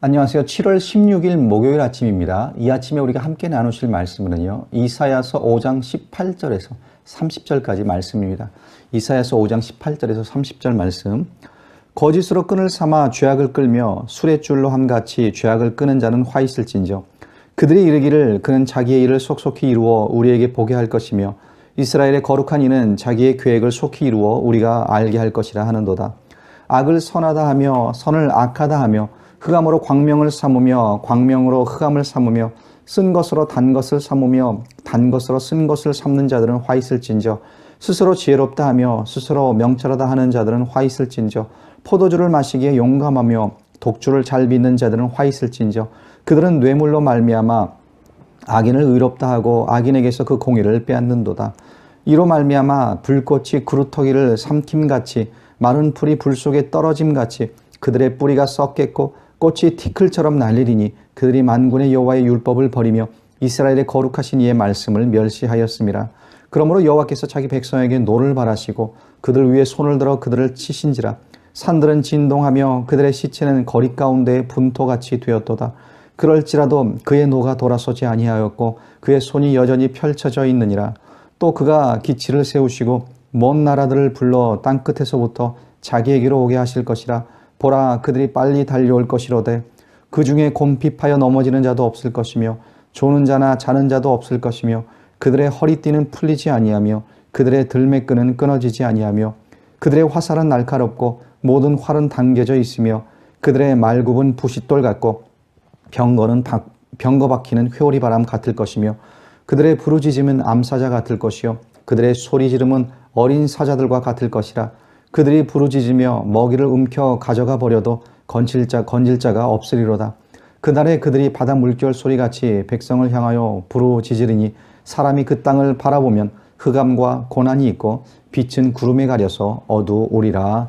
안녕하세요. 7월 16일 목요일 아침입니다. 이 아침에 우리가 함께 나누실 말씀은요, 이사야서 5장 18절에서 30절까지 말씀입니다. 이사야서 5장 18절에서 30절 말씀. 거짓으로 끈을 삼아 죄악을 끌며 술의 줄로 함같이 죄악을 끄는 자는 화 있을진저. 그들이 이르기를 그는 자기의 일을 속속히 이루어 우리에게 보게 할 것이며 이스라엘의 거룩한 이는 자기의 계획을 속히 이루어 우리가 알게 할 것이라 하는도다. 악을 선하다 하며 선을 악하다 하며 흑암으로 광명을 삼으며 광명으로 흑암을 삼으며 쓴 것으로 단 것을 삼으며 단 것으로 쓴 것을 삼는 자들은 화 있을진저. 스스로 지혜롭다 하며 스스로 명철하다 하는 자들은 화 있을진저. 포도주를 마시기에 용감하며 독주를 잘 빚는 자들은 화 있을진저. 그들은 뇌물로 말미암아 악인을 의롭다 하고 악인에게서 그 공의를 빼앗는도다. 이로 말미암아 불꽃이 그루터기를 삼킴같이 마른 풀이 불 속에 떨어짐같이 그들의 뿌리가 썩겠고 꽃이 티클처럼 날리리니 그들이 만군의 여호와의 율법을 버리며 이스라엘의 거룩하신 이의 말씀을 멸시하였음이라. 그러므로 여호와께서 자기 백성에게 노를 바라시고 그들 위에 손을 들어 그들을 치신지라. 산들은 진동하며 그들의 시체는 거리 가운데에 분토같이 되었도다. 그럴지라도 그의 노가 돌아서지 아니하였고 그의 손이 여전히 펼쳐져 있느니라. 또 그가 기치를 세우시고 먼 나라들을 불러 땅끝에서부터 자기에게로 오게 하실 것이라. 보라, 그들이 빨리 달려올 것이로되 그 중에 곰핍하여 넘어지는 자도 없을 것이며 조는 자나 자는 자도 없을 것이며 그들의 허리띠는 풀리지 아니하며 그들의 들매끈은 끊어지지 아니하며 그들의 화살은 날카롭고 모든 활은 당겨져 있으며 그들의 말굽은 부싯돌 같고 병거 박히는 회오리 바람 같을 것이며 그들의 부르짖음은 암사자 같을 것이요 그들의 소리 지름은 어린 사자들과 같을 것이라. 그들이 부르짖으며 먹이를 움켜 가져가 버려도 건질 자가 없으리로다. 그날에 그들이 바다 물결 소리같이 백성을 향하여 부르짖으리니 사람이 그 땅을 바라보면 흑암과 고난이 있고 빛은 구름에 가려서 어두우리라.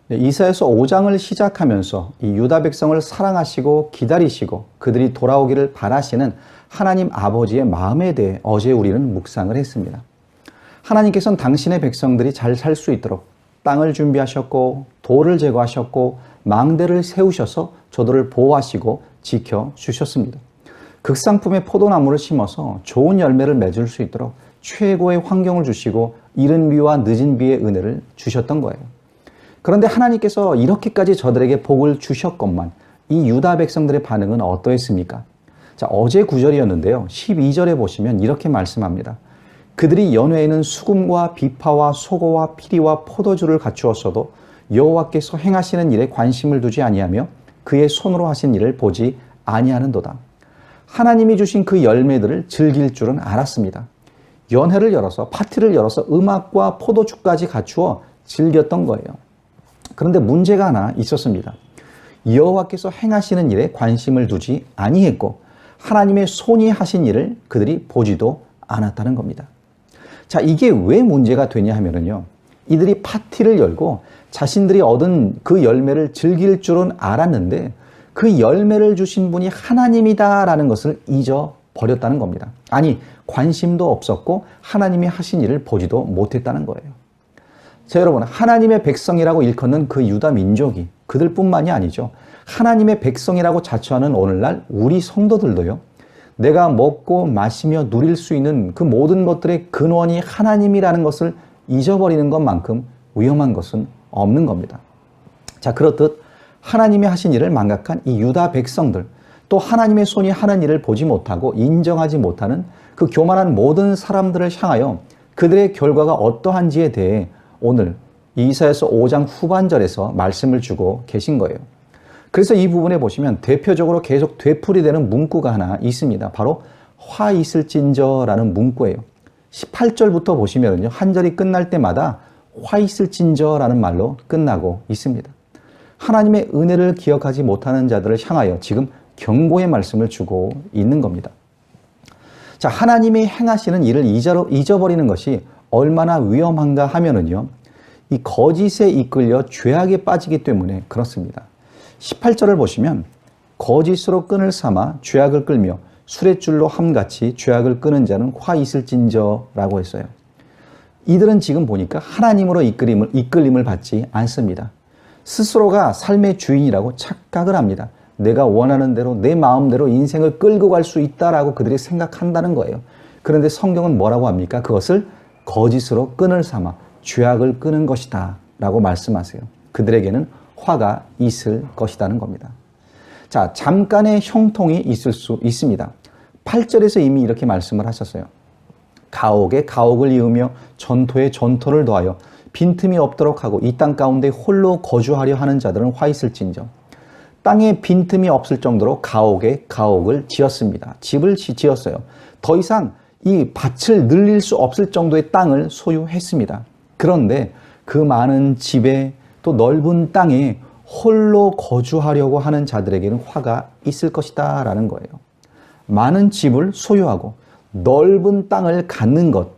이사야서 5장을 시작하면서 이 유다 백성을 사랑하시고 기다리시고 그들이 돌아오기를 바라시는 하나님 아버지의 마음에 대해 어제 우리는 묵상을 했습니다. 하나님께서는 당신의 백성들이 잘 살 수 있도록 땅을 준비하셨고 돌을 제거하셨고 망대를 세우셔서 저들을 보호하시고 지켜주셨습니다. 극상품의 포도나무를 심어서 좋은 열매를 맺을 수 있도록 최고의 환경을 주시고 이른 비와 늦은 비의 은혜를 주셨던 거예요. 그런데 하나님께서 이렇게까지 저들에게 복을 주셨건만 이 유다 백성들의 반응은 어떠했습니까? 자, 어제 9절이었는데요. 12절에 보시면 이렇게 말씀합니다. 그들이 연회에는 수금과 비파와 소고와 피리와 포도주를 갖추었어도 여호와께서 행하시는 일에 관심을 두지 아니하며 그의 손으로 하신 일을 보지 아니하는도다. 하나님이 주신 그 열매들을 즐길 줄은 알았습니다. 연회를 열어서 파티를 열어서 음악과 포도주까지 갖추어 즐겼던 거예요. 그런데 문제가 하나 있었습니다. 여호와께서 행하시는 일에 관심을 두지 아니했고 하나님의 손이 하신 일을 그들이 보지도 않았다는 겁니다. 자, 이게 왜 문제가 되냐 하면은요, 이들이 파티를 열고 자신들이 얻은 그 열매를 즐길 줄은 알았는데 그 열매를 주신 분이 하나님이다라는 것을 잊어버렸다는 겁니다. 아니, 관심도 없었고 하나님이 하신 일을 보지도 못했다는 거예요. 자, 여러분, 하나님의 백성이라고 일컫는 그 유다 민족이 그들뿐만이 아니죠. 하나님의 백성이라고 자처하는 오늘날 우리 성도들도요, 내가 먹고 마시며 누릴 수 있는 그 모든 것들의 근원이 하나님이라는 것을 잊어버리는 것만큼 위험한 것은 없는 겁니다. 자, 그렇듯 하나님이 하신 일을 망각한 이 유다 백성들, 또 하나님의 손이 하는 일을 보지 못하고 인정하지 못하는 그 교만한 모든 사람들을 향하여 그들의 결과가 어떠한지에 대해 오늘 이사야서 5장 후반절에서 말씀을 주고 계신 거예요. 그래서 이 부분에 보시면 대표적으로 계속 되풀이되는 문구가 하나 있습니다. 바로 화 있을진저라는 문구예요. 18절부터 보시면요, 한 절이 끝날 때마다 화 있을진저라는 말로 끝나고 있습니다. 하나님의 은혜를 기억하지 못하는 자들을 향하여 지금 경고의 말씀을 주고 있는 겁니다. 자, 하나님이 행하시는 일을 잊어버리는 것이 얼마나 위험한가 하면은요, 이 거짓에 이끌려 죄악에 빠지기 때문에 그렇습니다. 18절을 보시면 거짓으로 끈을 삼아 죄악을 끌며 술의 줄로 함같이 죄악을 끄는 자는 화 있을진저라고 했어요. 이들은 지금 보니까 하나님으로 이끌림을 받지 않습니다. 스스로가 삶의 주인이라고 착각을 합니다. 내가 원하는 대로 내 마음대로 인생을 끌고 갈 수 있다라고 그들이 생각한다는 거예요. 그런데 성경은 뭐라고 합니까? 그것을 거짓으로 끈을 삼아 죄악을 끄는 것이다 라고 말씀하세요. 그들에게는 화가 있을 것이라는 겁니다. 자, 잠깐의 형통이 있을 수 있습니다. 8절에서 이미 이렇게 말씀을 하셨어요. 가옥에 가옥을 이으며 전토에 전토를 더하여 빈틈이 없도록 하고 이 땅 가운데 홀로 거주하려 하는 자들은 화 있을진저. 땅에 빈틈이 없을 정도로 가옥에 가옥을 지었습니다. 집을 지었어요. 더 이상 이 밭을 늘릴 수 없을 정도의 땅을 소유했습니다. 그런데 그 많은 집에 또 넓은 땅에 홀로 거주하려고 하는 자들에게는 화가 있을 것이다 라는 거예요. 많은 집을 소유하고 넓은 땅을 갖는 것,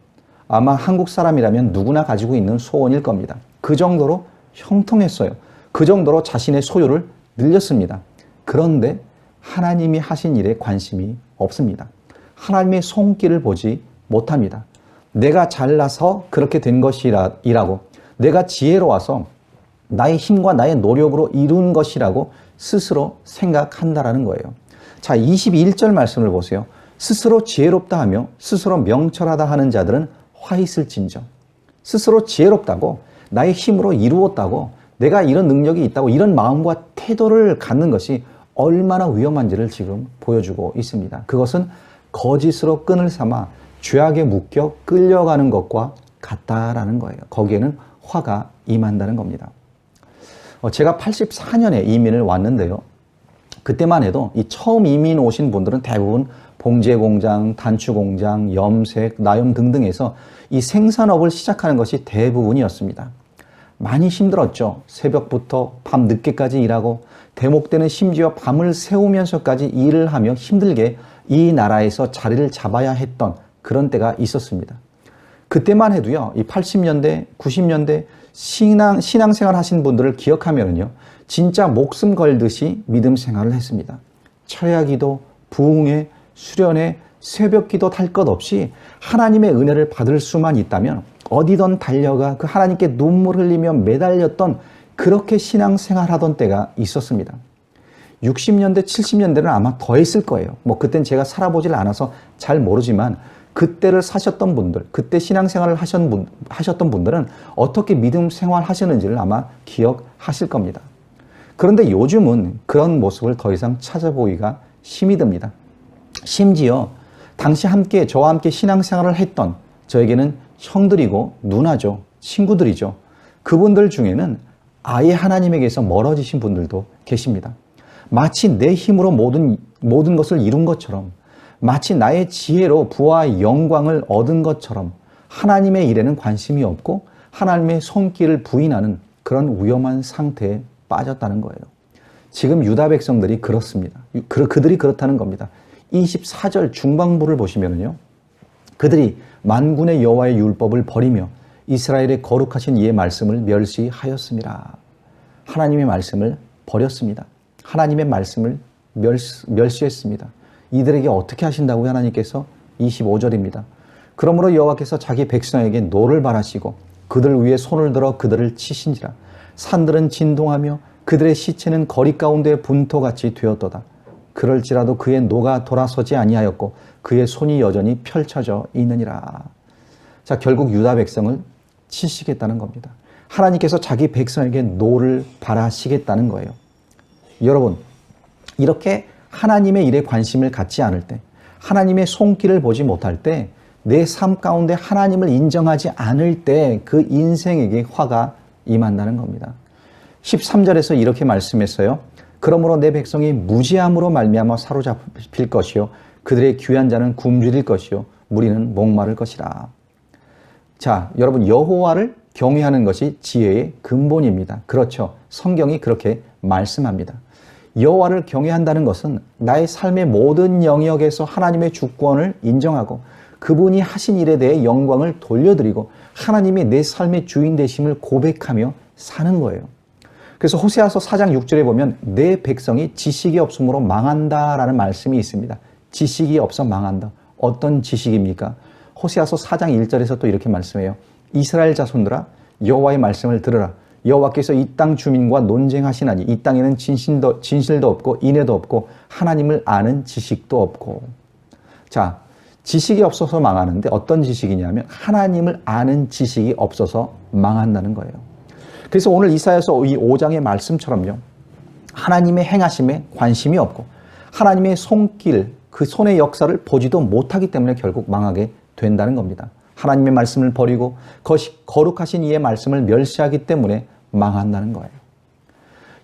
아마 한국 사람이라면 누구나 가지고 있는 소원일 겁니다. 그 정도로 형통했어요. 그 정도로 자신의 소유를 늘렸습니다. 그런데 하나님이 하신 일에 관심이 없습니다. 하나님의 손길을 보지 못합니다. 내가 잘나서 그렇게 된 것이라고, 내가 지혜로워서 나의 힘과 나의 노력으로 이룬 것이라고 스스로 생각한다라는 거예요. 자, 21절 말씀을 보세요. 스스로 지혜롭다 하며 스스로 명철하다 하는 자들은 화 있을진저. 스스로 지혜롭다고, 나의 힘으로 이루었다고, 내가 이런 능력이 있다고, 이런 마음과 태도를 갖는 것이 얼마나 위험한지를 지금 보여주고 있습니다. 그것은 거짓으로 끈을 삼아 죄악에 묶여 끌려가는 것과 같다라는 거예요. 거기에는 화가 임한다는 겁니다. 제가 84년에 이민을 왔는데요. 그때만 해도 이 처음 이민 오신 분들은 대부분 봉제 공장, 단추 공장, 염색, 나염 등등에서 이 생산업을 시작하는 것이 대부분이었습니다. 많이 힘들었죠. 새벽부터 밤 늦게까지 일하고 대목 때는 심지어 밤을 새우면서까지 일을 하며 힘들게 이 나라에서 자리를 잡아야 했던 그런 때가 있었습니다. 그때만 해도요, 이 80년대, 90년대 신앙생활 하신 분들을 기억하면요, 진짜 목숨 걸듯이 믿음 생활을 했습니다. 철야기도, 부흥회, 수련회, 새벽기도 탈 것 없이 하나님의 은혜를 받을 수만 있다면 어디든 달려가 그 하나님께 눈물 흘리며 매달렸던 그렇게 신앙생활 하던 때가 있었습니다. 60년대, 70년대는 아마 더 했을 거예요. 그땐 제가 살아보질 않아서 잘 모르지만 그때를 사셨던 분들, 그때 신앙생활을 하셨던 분들은 어떻게 믿음 생활 하셨는지를 아마 기억하실 겁니다. 그런데 요즘은 그런 모습을 더 이상 찾아보기가 힘이 듭니다. 심지어 당시 저와 함께 신앙생활을 했던 저에게는 형들이고 누나죠. 친구들이죠. 그분들 중에는 아예 하나님에게서 멀어지신 분들도 계십니다. 마치 내 힘으로 모든 것을 이룬 것처럼, 마치 나의 지혜로 부와 영광을 얻은 것처럼 하나님의 일에는 관심이 없고 하나님의 손길을 부인하는 그런 위험한 상태에 빠졌다는 거예요. 지금 유다 백성들이 그렇습니다. 그들이 그렇다는 겁니다. 24절 중반부를 보시면요, 그들이 만군의 여호와의 율법을 버리며 이스라엘의 거룩하신 이의 말씀을 멸시하였습니다. 하나님의 말씀을 버렸습니다. 하나님의 말씀을 멸시했습니다. 이들에게 어떻게 하신다고요? 하나님께서 25절입니다. 그러므로 여호와께서 자기 백성에게 노를 바라시고 그들 위에 손을 들어 그들을 치신지라. 산들은 진동하며 그들의 시체는 거리 가운데 분토같이 되었도다. 그럴지라도 그의 노가 돌아서지 아니하였고 그의 손이 여전히 펼쳐져 있느니라. 자, 결국 유다 백성을 치시겠다는 겁니다. 하나님께서 자기 백성에게 노를 바라시겠다는 거예요. 여러분, 이렇게 하나님의 일에 관심을 갖지 않을 때, 하나님의 손길을 보지 못할 때, 내 삶 가운데 하나님을 인정하지 않을 때 그 인생에게 화가 임한다는 겁니다. 13절에서 이렇게 말씀했어요. 그러므로 내 백성이 무지함으로 말미암아 사로잡힐 것이요 그들의 귀한 자는 굶주릴 것이요 무리는 목마를 것이라. 자, 여러분, 여호와를 경외하는 것이 지혜의 근본입니다. 그렇죠. 성경이 그렇게 말씀합니다. 여호와를 경외한다는 것은 나의 삶의 모든 영역에서 하나님의 주권을 인정하고 그분이 하신 일에 대해 영광을 돌려드리고 하나님이 내 삶의 주인 되심을 고백하며 사는 거예요. 그래서 호세아서 4장 6절에 보면 내 백성이 지식이 없으므로 망한다라는 말씀이 있습니다. 지식이 없어 망한다. 어떤 지식입니까? 호세아서 4장 1절에서 또 이렇게 말씀해요. 이스라엘 자손들아, 여호와의 말씀을 들으라. 여호와께서 이 땅 주민과 논쟁하시나니 이 땅에는 진실도 없고 인애도 없고 하나님을 아는 지식도 없고. 자, 지식이 없어서 망하는데 어떤 지식이냐면 하나님을 아는 지식이 없어서 망한다는 거예요. 그래서 오늘 이사야서 이 5장의 말씀처럼요, 하나님의 행하심에 관심이 없고 하나님의 손길, 그 손의 역사를 보지도 못하기 때문에 결국 망하게 된다는 겁니다. 하나님의 말씀을 버리고 거룩하신 이의 말씀을 멸시하기 때문에 망한다는 거예요.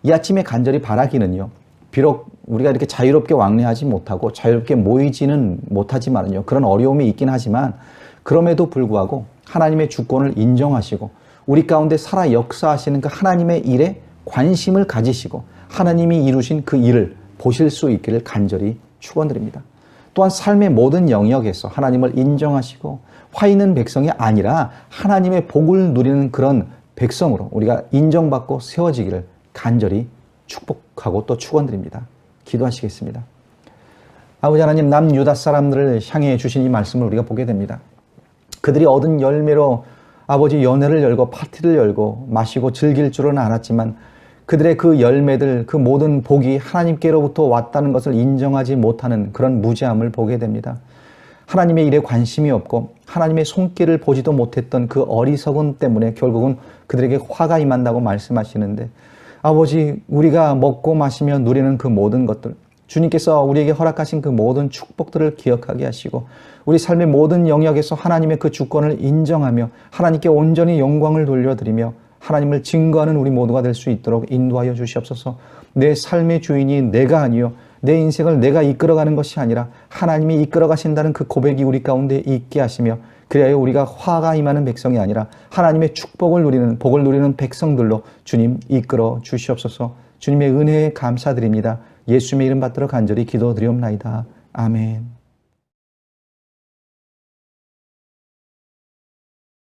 이 아침에 간절히 바라기는요, 비록 우리가 이렇게 자유롭게 왕래하지 못하고 자유롭게 모이지는 못하지만요, 그런 어려움이 있긴 하지만 그럼에도 불구하고 하나님의 주권을 인정하시고 우리 가운데 살아 역사하시는 그 하나님의 일에 관심을 가지시고 하나님이 이루신 그 일을 보실 수 있기를 간절히 축원드립니다. 또한 삶의 모든 영역에서 하나님을 인정하시고 화 있는 백성이 아니라 하나님의 복을 누리는 그런 백성으로 우리가 인정받고 세워지기를 간절히 축복하고 또 축원드립니다. 기도하시겠습니다. 아버지 하나님, 남유다 사람들을 향해 주신 이 말씀을 우리가 보게 됩니다. 그들이 얻은 열매로 아버지 연회를 열고 파티를 열고 마시고 즐길 줄은 알았지만 그들의 그 열매들, 그 모든 복이 하나님께로부터 왔다는 것을 인정하지 못하는 그런 무지함을 보게 됩니다. 하나님의 일에 관심이 없고 하나님의 손길을 보지도 못했던 그 어리석음 때문에 결국은 그들에게 화가 임한다고 말씀하시는데, 아버지, 우리가 먹고 마시며 누리는 그 모든 것들, 주님께서 우리에게 허락하신 그 모든 축복들을 기억하게 하시고 우리 삶의 모든 영역에서 하나님의 그 주권을 인정하며 하나님께 온전히 영광을 돌려드리며 하나님을 증거하는 우리 모두가 될 수 있도록 인도하여 주시옵소서. 내 삶의 주인이 내가 아니요 내 인생을 내가 이끌어가는 것이 아니라 하나님이 이끌어가신다는 그 고백이 우리 가운데 있게 하시며, 그래야 우리가 화가 임하는 백성이 아니라 하나님의 축복을 누리는, 복을 누리는 백성들로 주님 이끌어 주시옵소서. 주님의 은혜에 감사드립니다. 예수님의 이름 받들어 간절히 기도드리옵나이다. 아멘.